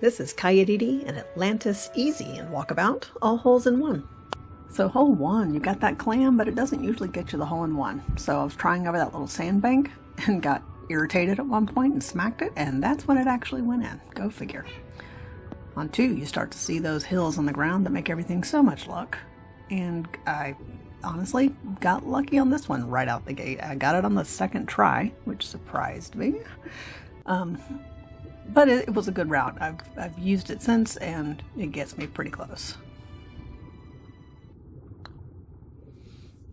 This is Kayaditi and Atlantis Easy and Walkabout, all holes in one. So hole one, you got that clam, but it doesn't usually get you the hole in one. So I was trying over that little sandbank and got irritated at one point and smacked it, and that's when it actually went in. Go figure. On two, you start to see those hills on the ground that make everything so much luck. And I honestly got lucky on this one right out the gate. I got it on the second try, which surprised me. But it was a good route. I've used it since, and it gets me pretty close.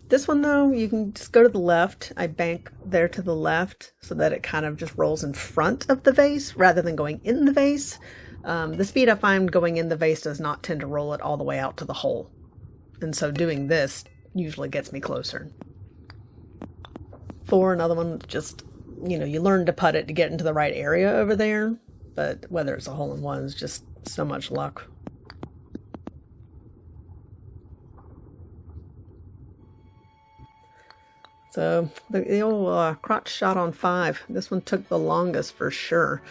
This one, though, you can just go to the left. I bank there to the left so that it kind of just rolls in front of the vase rather than going in the vase. The speed I find going in the vase does not tend to roll it all the way out to the hole. And so doing this usually gets me closer. Four, another one, just, you learn to putt it to get into the right area over there. But whether it's a hole in one is just so much luck. So the old crotch shot on five. This one took the longest for sure.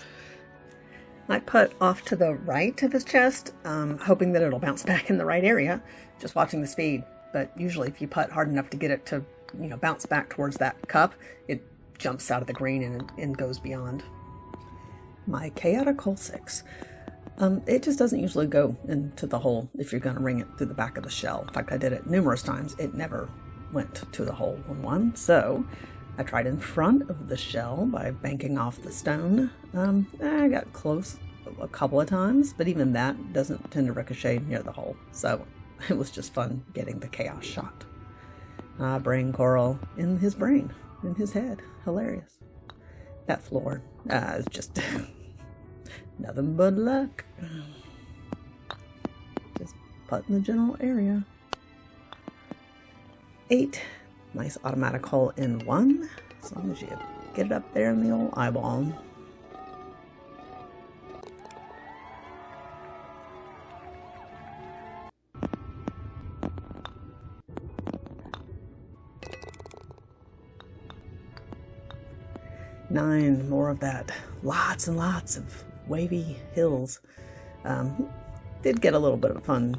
I putt off to the right of his chest, hoping that it'll bounce back in the right area, just watching the speed. But usually if you putt hard enough to get it to, bounce back towards that cup, it jumps out of the green and goes beyond. My chaotic hole six. It just doesn't usually go into the hole if you're going to ring it through the back of the shell. In fact, I did it numerous times. It never went to the hole in one. So I tried in front of the shell by banking off the stone. I got close a couple of times, but even that doesn't tend to ricochet near the hole. So it was just fun getting the chaos shot. Brain coral in his brain, in his head. Hilarious. That floor is just nothing but luck. Just putt in the general area. 8. Nice automatic hole in one. As long as you get it up there in the old eyeball. Nine, more of that. Lots and lots of wavy hills. Did get a little bit of a fun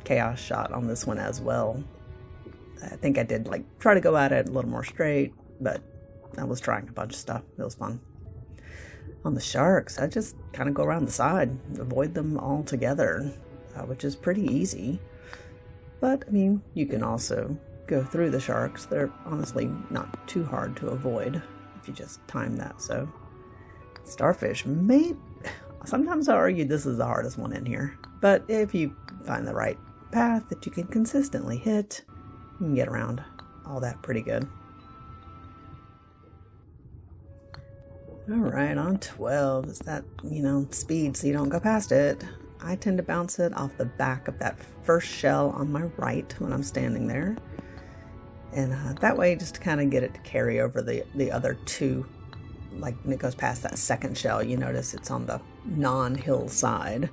chaos shot on this one as well. I think I did try to go at it a little more straight, but I was trying a bunch of stuff. It was fun. On the sharks, I just kind of go around the side, avoid them all together, which is pretty easy. But, you can also go through the sharks. They're honestly not too hard to avoid if you just time that. So, starfish, sometimes I argue this is the hardest one in here. But if you find the right path that you can consistently hit, you can get around all that pretty good. Alright, on 12 is that, speed so you don't go past it. I tend to bounce it off the back of that first shell on my right when I'm standing there. And that way, just to kind of get it to carry over the other two. Like when it goes past that second shell, you notice it's on the non-hill side.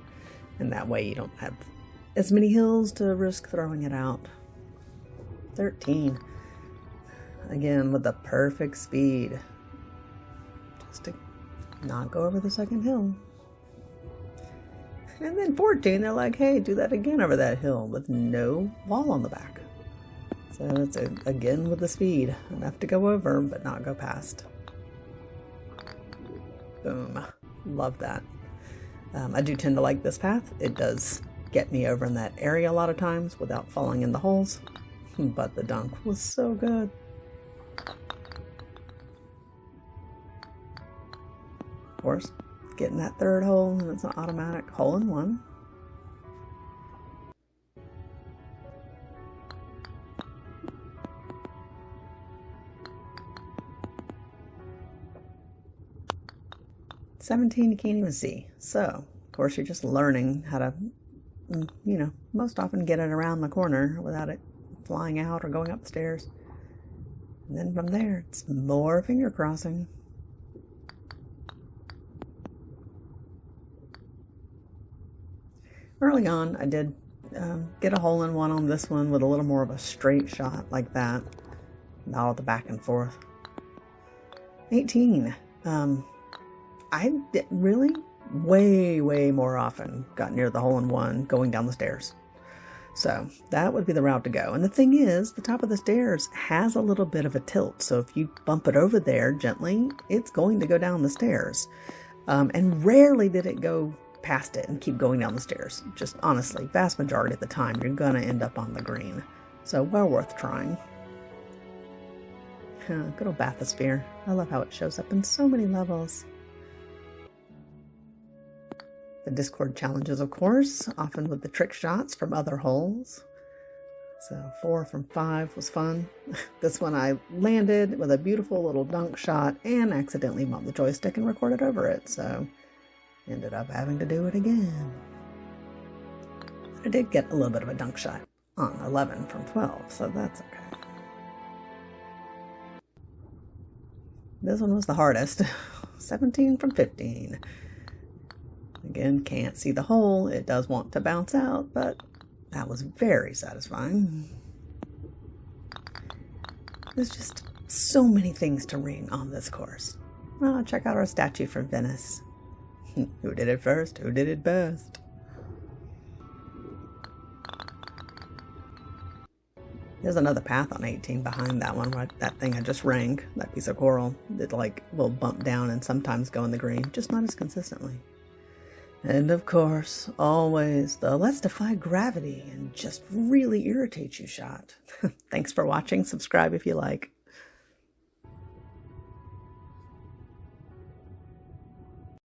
And that way you don't have as many hills to risk throwing it out. 13. Again, with the perfect speed. Just to not go over the second hill. And then 14, they're like, hey, do that again over that hill with no wall on the back. So it's again with the speed. Enough to go over, but not go past. Boom. Love that. I do tend to like this path. It does get me over in that area a lot of times without falling in the holes. But the dunk was so good. Of course, getting that third hole, and it's an automatic hole in one. $17 you can't even see. So, of course, you're just learning how to, most often get it around the corner without it flying out or going up the stairs. And then from there, it's more finger crossing. Early on, I did get a hole in one on this one with a little more of a straight shot like that. Not all the back and forth. 18. I really way, way more often got near the hole-in-one going down the stairs. So that would be the route to go. And the thing is, the top of the stairs has a little bit of a tilt. So if you bump it over there gently, it's going to go down the stairs. And rarely did it go past it and keep going down the stairs. Just honestly, vast majority of the time, you're going to end up on the green. So well worth trying. Good old bathysphere. I love how it shows up in so many levels. The Discord challenges, of course, often with the trick shots from other holes. So 4 from 5 was fun. This one I landed with a beautiful little dunk shot and accidentally bumped the joystick and recorded over it. So ended up having to do it again. I did get a little bit of a dunk shot on 11 from 12, so that's okay. This one was the hardest. 17 from 15. Again, can't see the hole. It does want to bounce out, but that was very satisfying. There's just so many things to ring on this course. Oh, check out our statue from Venice. Who did it first? Who did it best? There's another path on 18 behind that one, right? That thing I just rang, that piece of coral, it like will bump down and sometimes go in the green, just not as consistently. And of course, always the let's defy gravity and just really irritate you shot. Thanks for watching. Subscribe if you like.